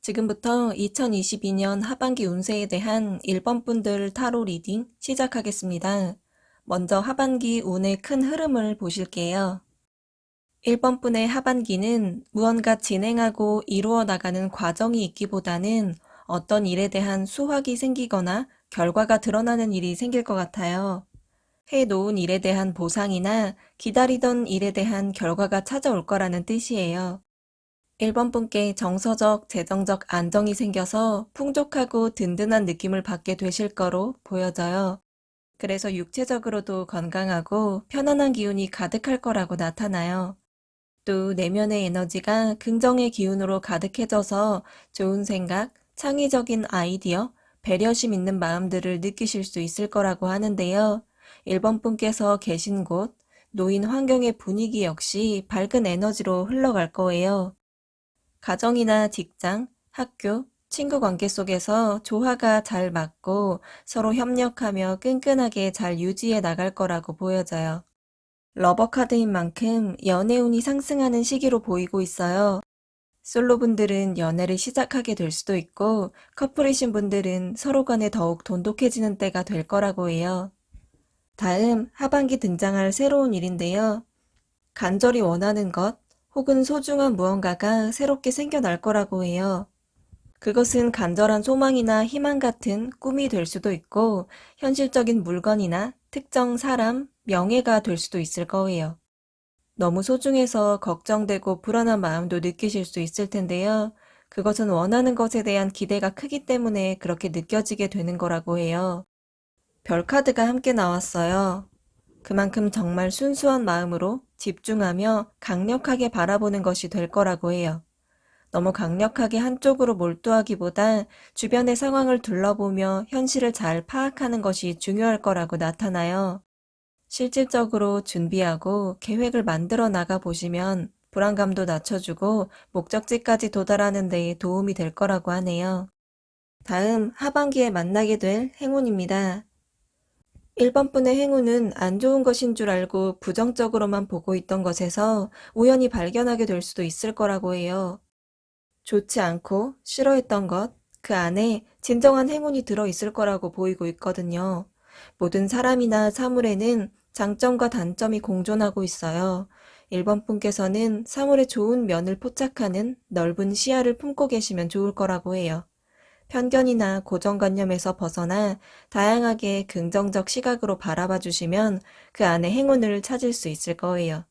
지금부터 2022년 하반기 운세에 대한 1번 분들 타로 리딩 시작하겠습니다. 먼저 하반기 운의 큰 흐름을 보실게요. 1번 분의 하반기는 무언가 진행하고 이루어 나가는 과정이 있기보다는 어떤 일에 대한 수확이 생기거나 결과가 드러나는 일이 생길 것 같아요. 해놓은 일에 대한 보상이나 기다리던 일에 대한 결과가 찾아올 거라는 뜻이에요. 1번 분께 정서적, 재정적 안정이 생겨서 풍족하고 든든한 느낌을 받게 되실 거로 보여져요. 그래서 육체적으로도 건강하고 편안한 기운이 가득할 거라고 나타나요. 또 내면의 에너지가 긍정의 기운으로 가득해져서 좋은 생각, 창의적인 아이디어, 배려심 있는 마음들을 느끼실 수 있을 거라고 하는데요. 1번 분께서 계신 곳, 놓인 환경의 분위기 역시 밝은 에너지로 흘러갈 거예요. 가정이나 직장, 학교, 친구 관계 속에서 조화가 잘 맞고 서로 협력하며 끈끈하게 잘 유지해 나갈 거라고 보여져요. 러버 카드인 만큼 연애운이 상승하는 시기로 보이고 있어요. 솔로분들은 연애를 시작하게 될 수도 있고 커플이신 분들은 서로 간에 더욱 돈독해지는 때가 될 거라고 해요. 다음 하반기 등장할 새로운 일인데요. 간절히 원하는 것 혹은 소중한 무언가가 새롭게 생겨날 거라고 해요. 그것은 간절한 소망이나 희망 같은 꿈이 될 수도 있고 현실적인 물건이나 특정 사람, 명예가 될 수도 있을 거예요. 너무 소중해서 걱정되고 불안한 마음도 느끼실 수 있을 텐데요. 그것은 원하는 것에 대한 기대가 크기 때문에 그렇게 느껴지게 되는 거라고 해요. 별 카드가 함께 나왔어요. 그만큼 정말 순수한 마음으로 집중하며 강력하게 바라보는 것이 될 거라고 해요. 너무 강력하게 한쪽으로 몰두하기보다 주변의 상황을 둘러보며 현실을 잘 파악하는 것이 중요할 거라고 나타나요. 실질적으로 준비하고 계획을 만들어 나가 보시면 불안감도 낮춰주고 목적지까지 도달하는 데 도움이 될 거라고 하네요. 다음 하반기에 만나게 될 행운입니다. 1번 분의 행운은 안 좋은 것인 줄 알고 부정적으로만 보고 있던 것에서 우연히 발견하게 될 수도 있을 거라고 해요. 좋지 않고 싫어했던 것, 그 안에 진정한 행운이 들어 있을 거라고 보이고 있거든요. 모든 사람이나 사물에는 장점과 단점이 공존하고 있어요. 1번 분께서는 사물의 좋은 면을 포착하는 넓은 시야를 품고 계시면 좋을 거라고 해요. 편견이나 고정관념에서 벗어나 다양하게 긍정적 시각으로 바라봐 주시면 그 안에 행운을 찾을 수 있을 거예요.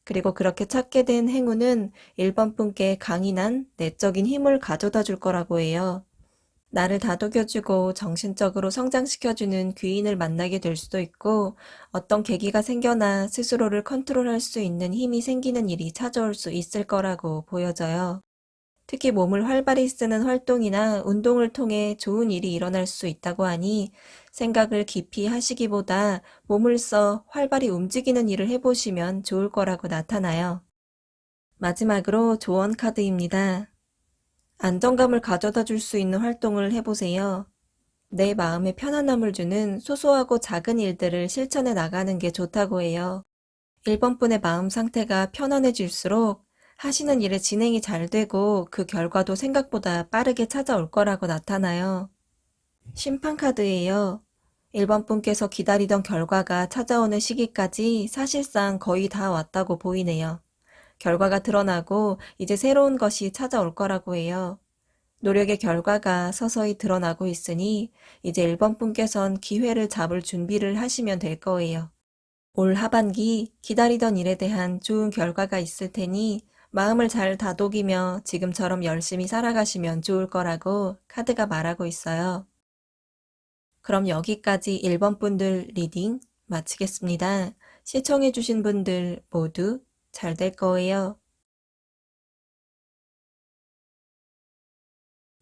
그리고 그렇게 찾게 된 행운은 1번 분께 강인한 내적인 힘을 가져다 줄 거라고 해요. 나를 다독여주고 정신적으로 성장시켜주는 귀인을 만나게 될 수도 있고 어떤 계기가 생겨나 스스로를 컨트롤할 수 있는 힘이 생기는 일이 찾아올 수 있을 거라고 보여져요. 특히 몸을 활발히 쓰는 활동이나 운동을 통해 좋은 일이 일어날 수 있다고 하니 생각을 깊이 하시기보다 몸을 써 활발히 움직이는 일을 해보시면 좋을 거라고 나타나요. 마지막으로 조언 카드입니다. 안정감을 가져다 줄 수 있는 활동을 해보세요. 내 마음에 편안함을 주는 소소하고 작은 일들을 실천해 나가는 게 좋다고 해요. 1번 분의 마음 상태가 편안해질수록 하시는 일의 진행이 잘 되고 그 결과도 생각보다 빠르게 찾아올 거라고 나타나요. 심판 카드예요. 1번 분께서 기다리던 결과가 찾아오는 시기까지 사실상 거의 다 왔다고 보이네요. 결과가 드러나고 이제 새로운 것이 찾아올 거라고 해요. 노력의 결과가 서서히 드러나고 있으니 이제 1번 분께선 기회를 잡을 준비를 하시면 될 거예요. 올 하반기 기다리던 일에 대한 좋은 결과가 있을 테니 마음을 잘 다독이며 지금처럼 열심히 살아가시면 좋을 거라고 카드가 말하고 있어요. 그럼 여기까지 1번 분들 리딩 마치겠습니다. 시청해주신 분들 모두 잘 될 거예요.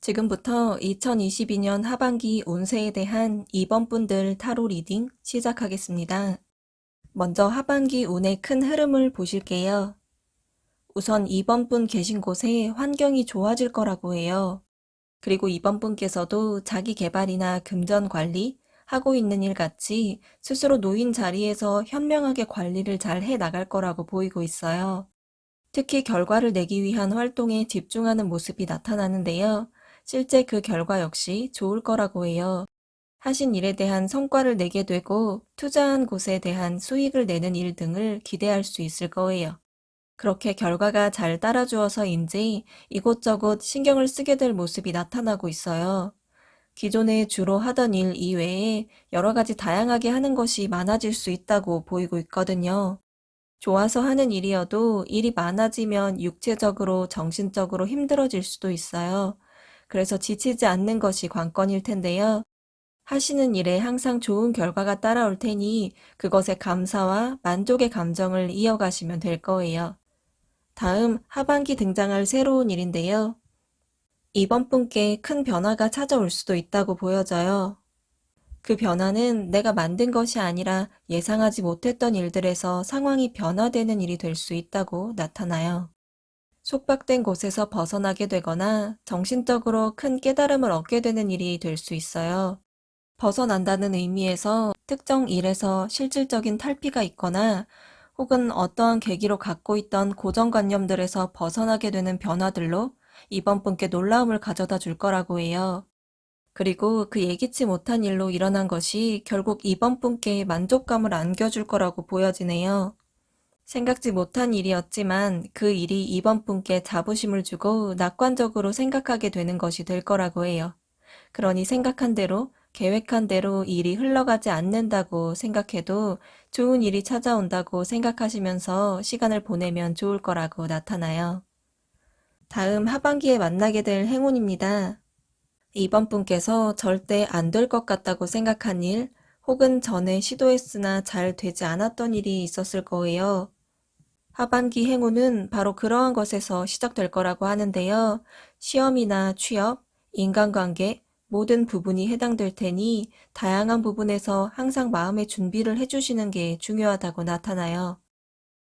지금부터 2022년 하반기 운세에 대한 2번 분들 타로 리딩 시작하겠습니다. 먼저 하반기 운의 큰 흐름을 보실게요. 우선 2번 분 계신 곳에 환경이 좋아질 거라고 해요. 그리고 2번 분께서도 자기 개발이나 금전 관리, 하고 있는 일 같이 스스로 놓인 자리에서 현명하게 관리를 잘 해 나갈 거라고 보이고 있어요. 특히 결과를 내기 위한 활동에 집중하는 모습이 나타나는데요. 실제 그 결과 역시 좋을 거라고 해요. 하신 일에 대한 성과를 내게 되고 투자한 곳에 대한 수익을 내는 일 등을 기대할 수 있을 거예요. 그렇게 결과가 잘 따라주어서인지 이곳저곳 신경을 쓰게 될 모습이 나타나고 있어요. 기존에 주로 하던 일 이외에 여러 가지 다양하게 하는 것이 많아질 수 있다고 보이고 있거든요. 좋아서 하는 일이어도 일이 많아지면 육체적으로, 정신적으로 힘들어질 수도 있어요. 그래서 지치지 않는 것이 관건일 텐데요. 하시는 일에 항상 좋은 결과가 따라올 테니 그것에 감사와 만족의 감정을 이어가시면 될 거예요. 다음 하반기 등장할 새로운 일인데요. 이번 분께 큰 변화가 찾아올 수도 있다고 보여져요. 그 변화는 내가 만든 것이 아니라 예상하지 못했던 일들에서 상황이 변화되는 일이 될 수 있다고 나타나요. 속박된 곳에서 벗어나게 되거나 정신적으로 큰 깨달음을 얻게 되는 일이 될 수 있어요. 벗어난다는 의미에서 특정 일에서 실질적인 탈피가 있거나 혹은 어떠한 계기로 갖고 있던 고정관념들에서 벗어나게 되는 변화들로 이번 분께 놀라움을 가져다 줄 거라고 해요. 그리고 그 예기치 못한 일로 일어난 것이 결국 이번 분께 만족감을 안겨줄 거라고 보여지네요. 생각지 못한 일이었지만 그 일이 이번 분께 자부심을 주고 낙관적으로 생각하게 되는 것이 될 거라고 해요. 그러니 생각한 대로, 계획한 대로 일이 흘러가지 않는다고 생각해도 좋은 일이 찾아온다고 생각하시면서 시간을 보내면 좋을 거라고 나타나요. 다음 하반기에 만나게 될 행운입니다. 이번 분께서 절대 안 될 것 같다고 생각한 일, 혹은 전에 시도했으나 잘 되지 않았던 일이 있었을 거예요. 하반기 행운은 바로 그러한 것에서 시작될 거라고 하는데요. 시험이나 취업, 인간관계, 모든 부분이 해당될 테니 다양한 부분에서 항상 마음의 준비를 해주시는 게 중요하다고 나타나요.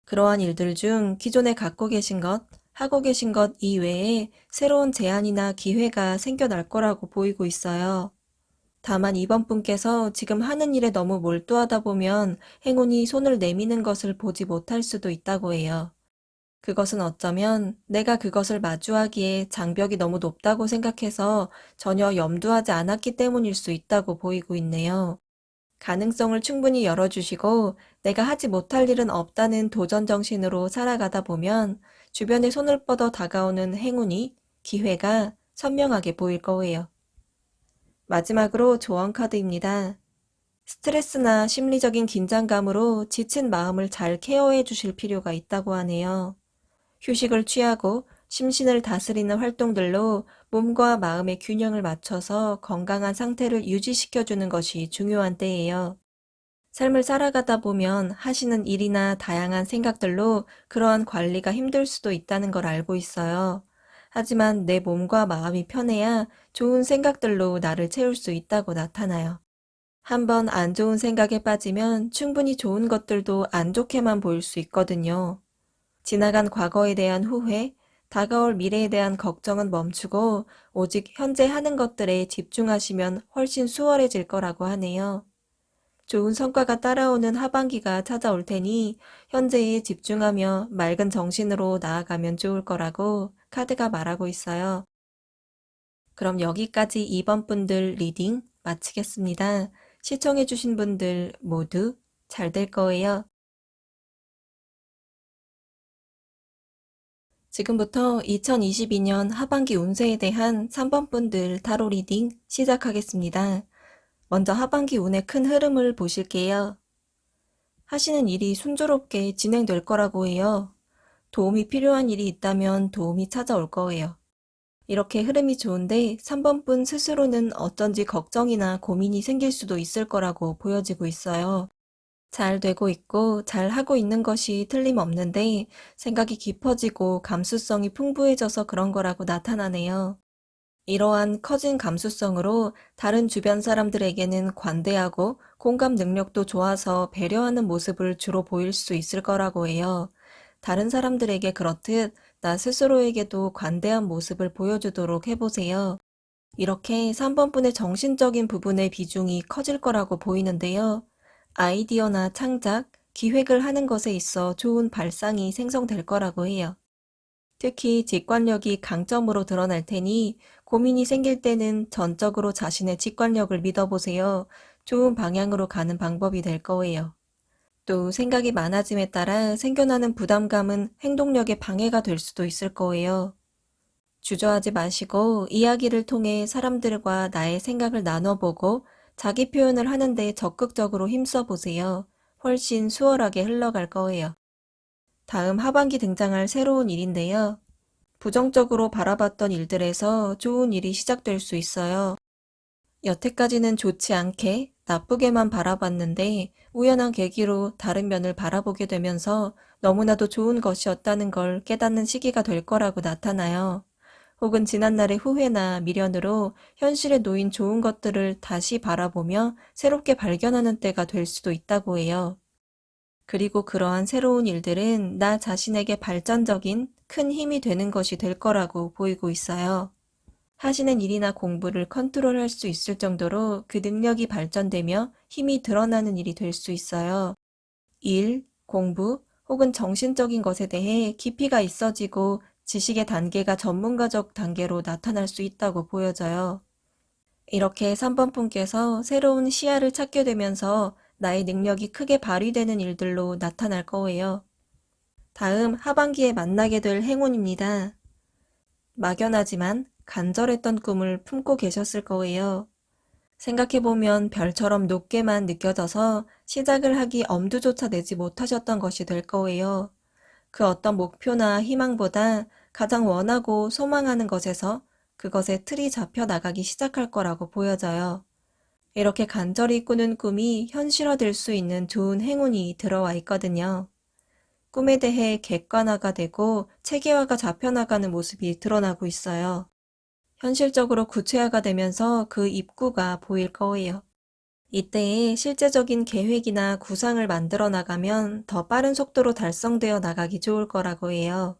그러한 일들 중 기존에 갖고 계신 것, 하고 계신 것 이외에 새로운 제안이나 기회가 생겨날 거라고 보이고 있어요. 다만 이번 분께서 지금 하는 일에 너무 몰두하다 보면 행운이 손을 내미는 것을 보지 못할 수도 있다고 해요. 그것은 어쩌면 내가 그것을 마주하기에 장벽이 너무 높다고 생각해서 전혀 염두하지 않았기 때문일 수 있다고 보이고 있네요. 가능성을 충분히 열어주시고 내가 하지 못할 일은 없다는 도전 정신으로 살아가다 보면 주변에 손을 뻗어 다가오는 행운이, 기회가 선명하게 보일 거예요. 마지막으로 조언 카드입니다. 스트레스나 심리적인 긴장감으로 지친 마음을 잘 케어해 주실 필요가 있다고 하네요. 휴식을 취하고 심신을 다스리는 활동들로 몸과 마음의 균형을 맞춰서 건강한 상태를 유지시켜주는 것이 중요한 때예요. 삶을 살아가다 보면 하시는 일이나 다양한 생각들로 그러한 관리가 힘들 수도 있다는 걸 알고 있어요. 하지만 내 몸과 마음이 편해야 좋은 생각들로 나를 채울 수 있다고 나타나요. 한번 안 좋은 생각에 빠지면 충분히 좋은 것들도 안 좋게만 보일 수 있거든요. 지나간 과거에 대한 후회, 다가올 미래에 대한 걱정은 멈추고 오직 현재 하는 것들에 집중하시면 훨씬 수월해질 거라고 하네요. 좋은 성과가 따라오는 하반기가 찾아올 테니 현재에 집중하며 맑은 정신으로 나아가면 좋을 거라고 카드가 말하고 있어요. 그럼 여기까지 이번 분들 리딩 마치겠습니다. 시청해주신 분들 모두 잘 될 거예요. 지금부터 2022년 하반기 운세에 대한 3번 분들 타로 리딩 시작하겠습니다. 먼저 하반기 운의 큰 흐름을 보실게요. 하시는 일이 순조롭게 진행될 거라고 해요. 도움이 필요한 일이 있다면 도움이 찾아올 거예요. 이렇게 흐름이 좋은데 3번 분 스스로는 어쩐지 걱정이나 고민이 생길 수도 있을 거라고 보여지고 있어요. 잘 되고 있고 잘 하고 있는 것이 틀림없는데 생각이 깊어지고 감수성이 풍부해져서 그런 거라고 나타나네요. 이러한 커진 감수성으로 다른 주변 사람들에게는 관대하고 공감 능력도 좋아서 배려하는 모습을 주로 보일 수 있을 거라고 해요. 다른 사람들에게 그렇듯 나 스스로에게도 관대한 모습을 보여주도록 해보세요. 이렇게 3번 분의 정신적인 부분의 비중이 커질 거라고 보이는데요. 아이디어나 창작, 기획을 하는 것에 있어 좋은 발상이 생성될 거라고 해요. 특히 직관력이 강점으로 드러날 테니 고민이 생길 때는 전적으로 자신의 직관력을 믿어보세요. 좋은 방향으로 가는 방법이 될 거예요. 또 생각이 많아짐에 따라 생겨나는 부담감은 행동력에 방해가 될 수도 있을 거예요. 주저하지 마시고 이야기를 통해 사람들과 나의 생각을 나눠보고 자기 표현을 하는데 적극적으로 힘써 보세요. 훨씬 수월하게 흘러갈 거예요. 다음 하반기 등장할 새로운 일인데요. 부정적으로 바라봤던 일들에서 좋은 일이 시작될 수 있어요. 여태까지는 좋지 않게 나쁘게만 바라봤는데 우연한 계기로 다른 면을 바라보게 되면서 너무나도 좋은 것이었다는 걸 깨닫는 시기가 될 거라고 나타나요. 혹은 지난날의 후회나 미련으로 현실에 놓인 좋은 것들을 다시 바라보며 새롭게 발견하는 때가 될 수도 있다고 해요. 그리고 그러한 새로운 일들은 나 자신에게 발전적인 큰 힘이 되는 것이 될 거라고 보이고 있어요. 하시는 일이나 공부를 컨트롤할 수 있을 정도로 그 능력이 발전되며 힘이 드러나는 일이 될 수 있어요. 일, 공부 혹은 정신적인 것에 대해 깊이가 있어지고 지식의 단계가 전문가적 단계로 나타날 수 있다고 보여져요. 이렇게 3번 분께서 새로운 시야를 찾게 되면서 나의 능력이 크게 발휘되는 일들로 나타날 거예요. 다음 하반기에 만나게 될 행운입니다. 막연하지만 간절했던 꿈을 품고 계셨을 거예요. 생각해보면 별처럼 높게만 느껴져서 시작을 하기 엄두조차 내지 못하셨던 것이 될 거예요. 그 어떤 목표나 희망보다 가장 원하고 소망하는 것에서 그것에 틀이 잡혀 나가기 시작할 거라고 보여져요. 이렇게 간절히 꾸는 꿈이 현실화될 수 있는 좋은 행운이 들어와 있거든요. 꿈에 대해 객관화가 되고 체계화가 잡혀나가는 모습이 드러나고 있어요. 현실적으로 구체화가 되면서 그 입구가 보일 거예요. 이때에 실제적인 계획이나 구상을 만들어 나가면 더 빠른 속도로 달성되어 나가기 좋을 거라고 해요.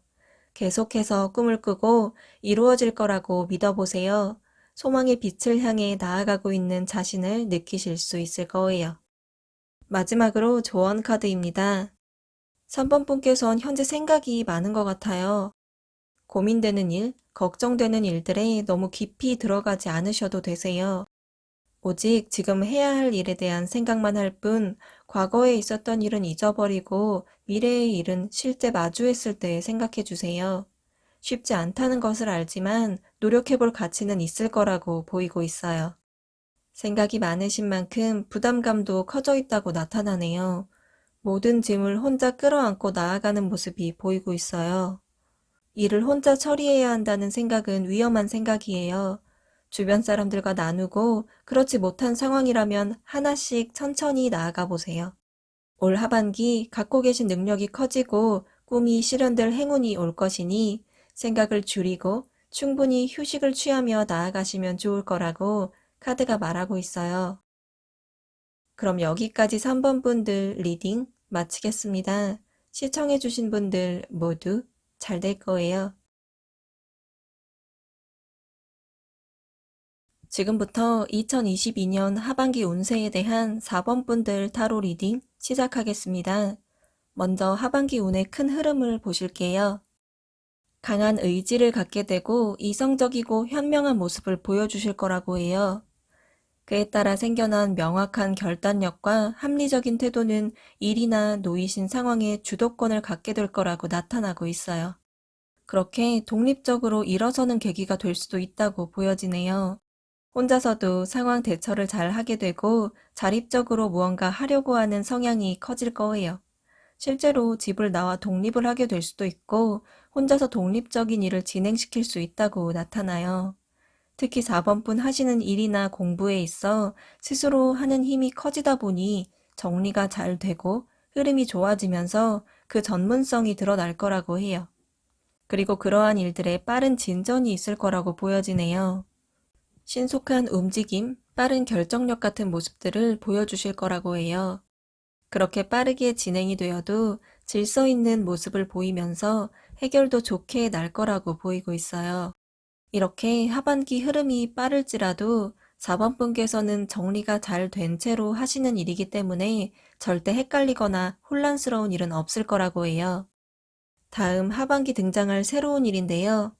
계속해서 꿈을 꾸고 이루어질 거라고 믿어보세요. 소망의 빛을 향해 나아가고 있는 자신을 느끼실 수 있을 거예요. 마지막으로 조언 카드입니다. 3번 분께선 현재 생각이 많은 것 같아요. 고민되는 일, 걱정되는 일들에 너무 깊이 들어가지 않으셔도 되세요. 오직 지금 해야 할 일에 대한 생각만 할 뿐, 과거에 있었던 일은 잊어버리고 미래의 일은 실제 마주했을 때 생각해 주세요. 쉽지 않다는 것을 알지만 노력해 볼 가치는 있을 거라고 보이고 있어요. 생각이 많으신 만큼 부담감도 커져 있다고 나타나네요. 모든 짐을 혼자 끌어안고 나아가는 모습이 보이고 있어요. 일을 혼자 처리해야 한다는 생각은 위험한 생각이에요. 주변 사람들과 나누고 그렇지 못한 상황이라면 하나씩 천천히 나아가 보세요. 올 하반기 갖고 계신 능력이 커지고 꿈이 실현될 행운이 올 것이니 생각을 줄이고 충분히 휴식을 취하며 나아가시면 좋을 거라고 카드가 말하고 있어요. 그럼 여기까지 3번 분들 리딩 마치겠습니다. 시청해주신 분들 모두 잘 될 거예요. 지금부터 2022년 하반기 운세에 대한 4번 분들 타로 리딩 시작하겠습니다. 먼저 하반기 운의 큰 흐름을 보실게요. 강한 의지를 갖게 되고 이성적이고 현명한 모습을 보여주실 거라고 해요. 그에 따라 생겨난 명확한 결단력과 합리적인 태도는 일이나 놓이신 상황에 주도권을 갖게 될 거라고 나타나고 있어요. 그렇게 독립적으로 일어서는 계기가 될 수도 있다고 보여지네요. 혼자서도 상황 대처를 잘 하게 되고 자립적으로 무언가 하려고 하는 성향이 커질 거예요. 실제로 집을 나와 독립을 하게 될 수도 있고 혼자서 독립적인 일을 진행시킬 수 있다고 나타나요. 특히 4번분 하시는 일이나 공부에 있어 스스로 하는 힘이 커지다 보니 정리가 잘 되고 흐름이 좋아지면서 그 전문성이 드러날 거라고 해요. 그리고 그러한 일들에 빠른 진전이 있을 거라고 보여지네요. 신속한 움직임, 빠른 결정력 같은 모습들을 보여주실 거라고 해요. 그렇게 빠르게 진행이 되어도 질서 있는 모습을 보이면서 해결도 좋게 날 거라고 보이고 있어요. 이렇게 하반기 흐름이 빠를지라도 4번 분께서는 정리가 잘 된 채로 하시는 일이기 때문에 절대 헷갈리거나 혼란스러운 일은 없을 거라고 해요. 다음 하반기 등장할 새로운 일인데요.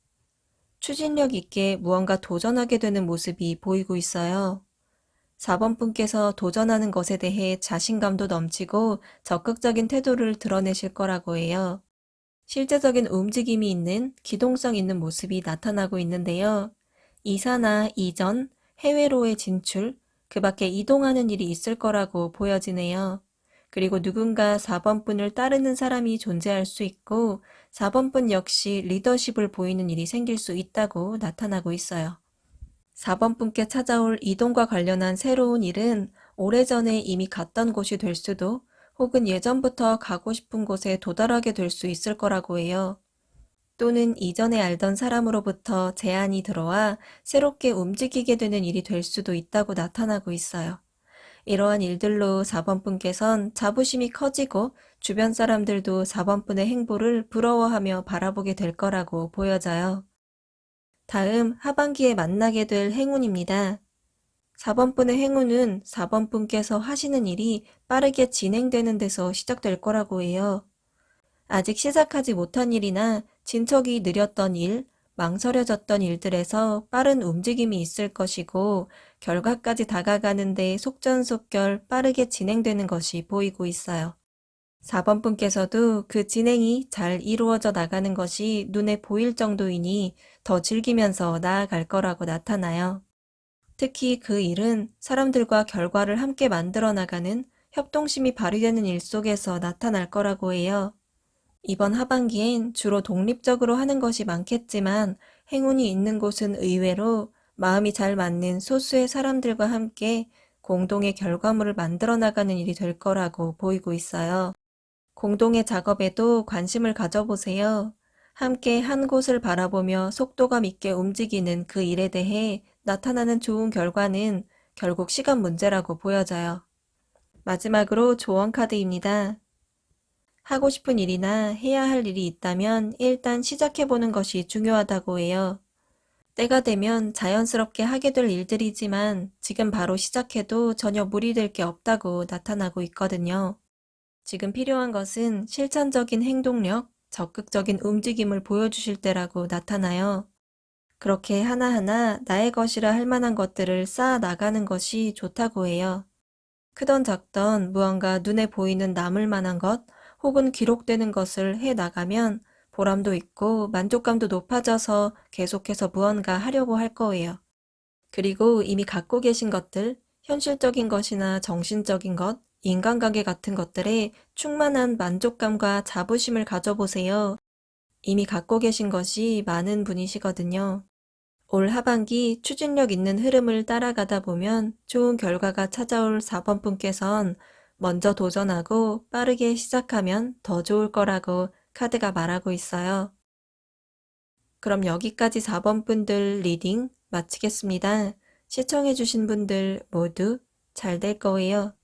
추진력 있게 무언가 도전하게 되는 모습이 보이고 있어요. 4번 분께서 도전하는 것에 대해 자신감도 넘치고 적극적인 태도를 드러내실 거라고 해요. 실제적인 움직임이 있는 기동성 있는 모습이 나타나고 있는데요. 이사나 이전, 해외로의 진출, 그 밖에 이동하는 일이 있을 거라고 보여지네요. 그리고 누군가 4번 분을 따르는 사람이 존재할 수 있고 4번 분 역시 리더십을 보이는 일이 생길 수 있다고 나타나고 있어요. 4번 분께 찾아올 이동과 관련한 새로운 일은 오래전에 이미 갔던 곳이 될 수도 혹은 예전부터 가고 싶은 곳에 도달하게 될 수 있을 거라고 해요. 또는 이전에 알던 사람으로부터 제안이 들어와 새롭게 움직이게 되는 일이 될 수도 있다고 나타나고 있어요. 이러한 일들로 4번 분께선 자부심이 커지고 주변 사람들도 4번 분의 행보를 부러워하며 바라보게 될 거라고 보여져요. 다음 하반기에 만나게 될 행운입니다. 4번 분의 행운은 4번 분께서 하시는 일이 빠르게 진행되는 데서 시작될 거라고 해요. 아직 시작하지 못한 일이나 진척이 느렸던 일, 망설여졌던 일들에서 빠른 움직임이 있을 것이고 결과까지 다가가는데 속전속결 빠르게 진행되는 것이 보이고 있어요. 4번 분께서도 그 진행이 잘 이루어져 나가는 것이 눈에 보일 정도이니 더 즐기면서 나아갈 거라고 나타나요. 특히 그 일은 사람들과 결과를 함께 만들어 나가는 협동심이 발휘되는 일 속에서 나타날 거라고 해요. 이번 하반기엔 주로 독립적으로 하는 것이 많겠지만 행운이 있는 곳은 의외로 마음이 잘 맞는 소수의 사람들과 함께 공동의 결과물을 만들어 나가는 일이 될 거라고 보이고 있어요. 공동의 작업에도 관심을 가져보세요. 함께 한 곳을 바라보며 속도감 있게 움직이는 그 일에 대해 나타나는 좋은 결과는 결국 시간 문제라고 보여져요. 마지막으로 조언 카드입니다. 하고 싶은 일이나 해야 할 일이 있다면 일단 시작해보는 것이 중요하다고 해요. 때가 되면 자연스럽게 하게 될 일들이지만 지금 바로 시작해도 전혀 무리될 게 없다고 나타나고 있거든요. 지금 필요한 것은 실천적인 행동력, 적극적인 움직임을 보여주실 때라고 나타나요. 그렇게 하나하나 나의 것이라 할 만한 것들을 쌓아 나가는 것이 좋다고 해요. 크던 작던 무언가 눈에 보이는 남을 만한 것 혹은 기록되는 것을 해 나가면 보람도 있고 만족감도 높아져서 계속해서 무언가 하려고 할 거예요. 그리고 이미 갖고 계신 것들, 현실적인 것이나 정신적인 것, 인간관계 같은 것들에 충만한 만족감과 자부심을 가져보세요. 이미 갖고 계신 것이 많은 분이시거든요. 올 하반기 추진력 있는 흐름을 따라가다 보면 좋은 결과가 찾아올 4번 분께선 먼저 도전하고 빠르게 시작하면 더 좋을 거라고 카드가 말하고 있어요. 그럼 여기까지 4번 분들 리딩 마치겠습니다. 시청해주신 분들 모두 잘 될 거예요.